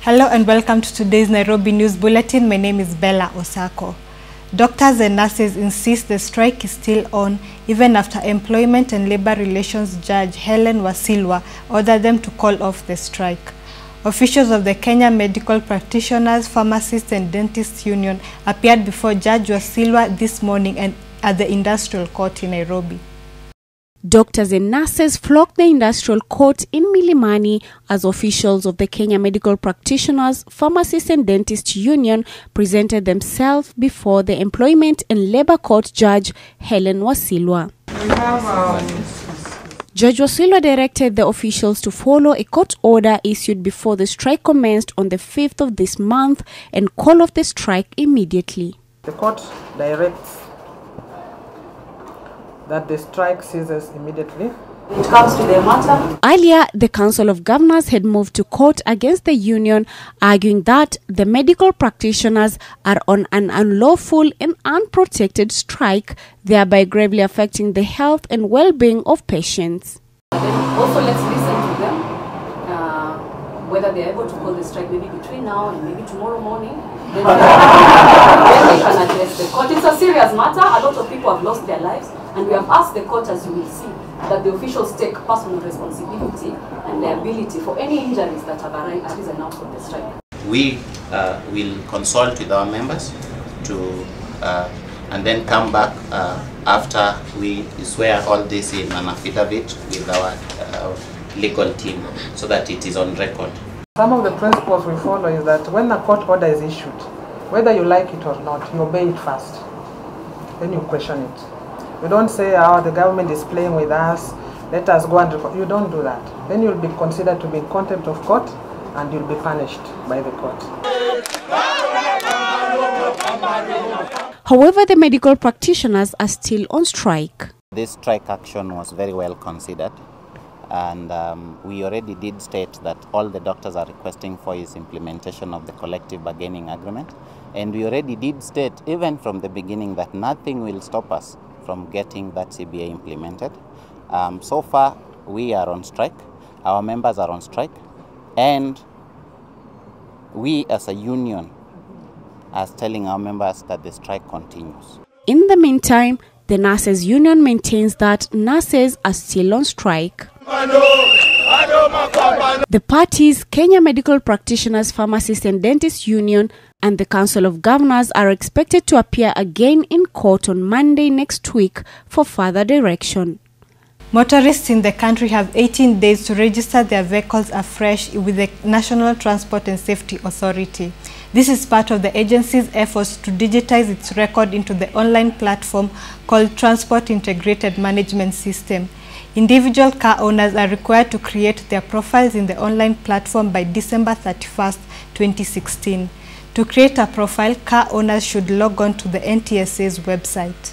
Hello and welcome to today's Nairobi News Bulletin. My name is Bella Osako. Doctors and nurses insist the strike is still on even after Employment and Labor Relations Judge Helen Wasilwa ordered them to call off the strike. Officials of the Kenya Medical Practitioners, Pharmacists and Dentists Union appeared before Judge Wasilwa this morning and at the Industrial Court in Nairobi. Doctors and nurses flocked the industrial court in Milimani as officials of the Kenya Medical Practitioners, Pharmacists and Dentists Union presented themselves before the Employment and Labor Court Judge Helen Wasilwa. Judge Wasilwa directed the officials to follow a court order issued before the strike commenced on the 5th of this month and call off the strike immediately. The court directs that the strike ceases immediately. It comes to the matter. Earlier, the Council of Governors had moved to court against the union, arguing that the medical practitioners are on an unlawful and unprotected strike, thereby gravely affecting the health and well-being of patients. Also, let's listen to them, whether they're able to call the strike maybe between now and maybe tomorrow morning. Then they can address the court. It's a serious matter. A lot of people have lost their lives. And we have asked the court, as you will see, that the officials take personal responsibility and liability for any injuries that have arisen out of the strike. We will consult with our members to and then come back after we swear all this in an affidavit with our legal team so that it is on record. Some of the principles we follow is that when a court order is issued, whether you like it or not, you obey it first. Then you question it. You don't say, oh, the government is playing with us, let us go and report. You don't do that. Then you'll be considered to be in contempt of court and you'll be punished by the court. However, the medical practitioners are still on strike. This strike action was very well considered, and we already did state that all the doctors are requesting for is implementation of the collective bargaining agreement. And we already did state, even from the beginning, that nothing will stop us from getting that CBA implemented. So far, we are on strike, our members are on strike, and we as a union are telling our members that the strike continues. In the meantime, the Nurses Union maintains that nurses are still on strike. The parties, Kenya Medical Practitioners, Pharmacists and Dentists Union and the Council of Governors are expected to appear again in court on Monday next week for further direction. Motorists in the country have 18 days to register their vehicles afresh with the National Transport and Safety Authority. This is part of the agency's efforts to digitize its record into the online platform called Transport Integrated Management System. Individual car owners are required to create their profiles in the online platform by December 31st, 2016. To create a profile, car owners should log on to the NTSA's website.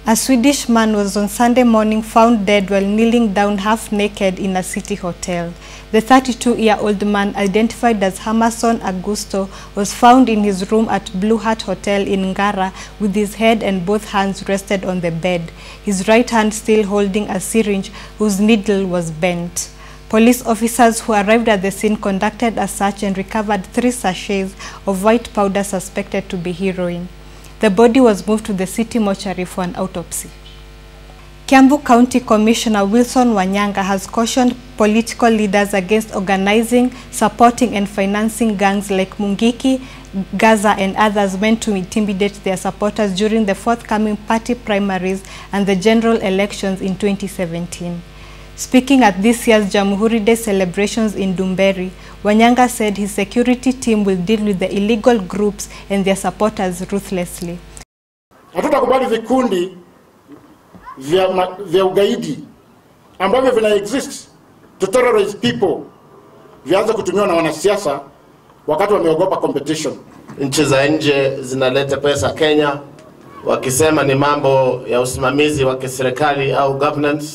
A Swedish man was on Sunday morning found dead while kneeling down half naked in a city hotel. The 32-year-old man, identified as Hermason Augusto, was found in his room at Blue Hat Hotel in Ngara with his head and both hands rested on the bed, his right hand still holding a syringe whose needle was bent. Police officers who arrived at the scene conducted a search and recovered 3 sachets of white powder suspected to be heroin. The body was moved to the city mortuary for an autopsy. Kiambu County Commissioner Wilson Wanyanga has cautioned political leaders against organizing, supporting and financing gangs like Mungiki, Gaza and others meant to intimidate their supporters during the forthcoming party primaries and the general elections in 2017. Speaking at this year's Jamhuri Day celebrations in Dumberi, Wanyanga said his security team will deal with the illegal groups and their supporters ruthlessly. Hatutakubali vikundi vya ugaidi ambavyo vina exist to terrorize people vianze kutumiwa na wanasiasa wakati wameogopa competition. Nchi za nje zinaleta pesa Kenya wakisema ni mambo ya usimamizi wa kiserikali au governance,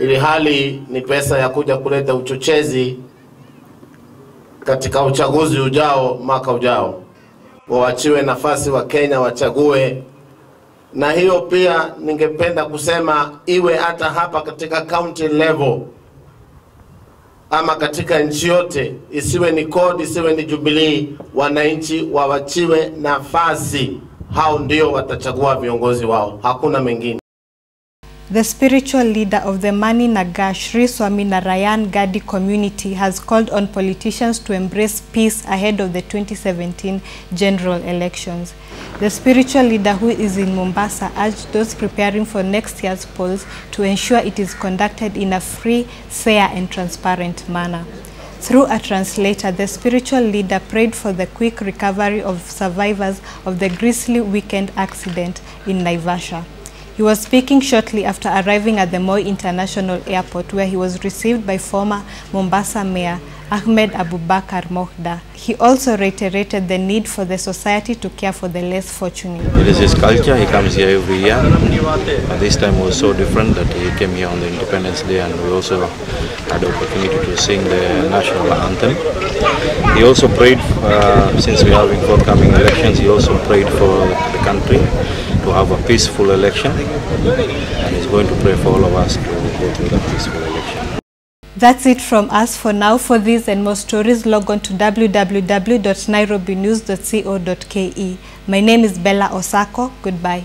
ili hali ni pesa ya kuja kuleta uchochezi katika uchaguzi ujao mwaka ujao. Waachiwe nafasi wa Kenya wachague, na hiyo pia ningependa kusema iwe hata hapa katika county level ama katika nchi yote, isiwe ni CORD, isiwe ni Jubilee, wananchi wawachiwe nafasi. Hao ndio watachagua viongozi wao, hakuna mengine. The spiritual leader of the Mani Naga Sri Swami Narayan Gadi community has called on politicians to embrace peace ahead of the 2017 general elections. The spiritual leader, who is in Mombasa, urged those preparing for next year's polls to ensure it is conducted in a free, fair and transparent manner. Through a translator, the spiritual leader prayed for the quick recovery of survivors of the grisly weekend accident in Naivasha. He was speaking shortly after arriving at the Moi International Airport, where he was received by former Mombasa Mayor Ahmed Abubakar Mohda. He also reiterated the need for the society to care for the less fortunate. It is his culture. He comes here every year. And this time was so different that he came here on the Independence Day, and we also had the opportunity to sing the national anthem. He also prayed, since we are having forthcoming elections, he also prayed for the country to have a peaceful election, and he's going to pray for all of us to go through that peaceful election. That's it from us for now. For these and more stories, log on to www.nairobinews.co.ke. My name is Bella Osako. Goodbye.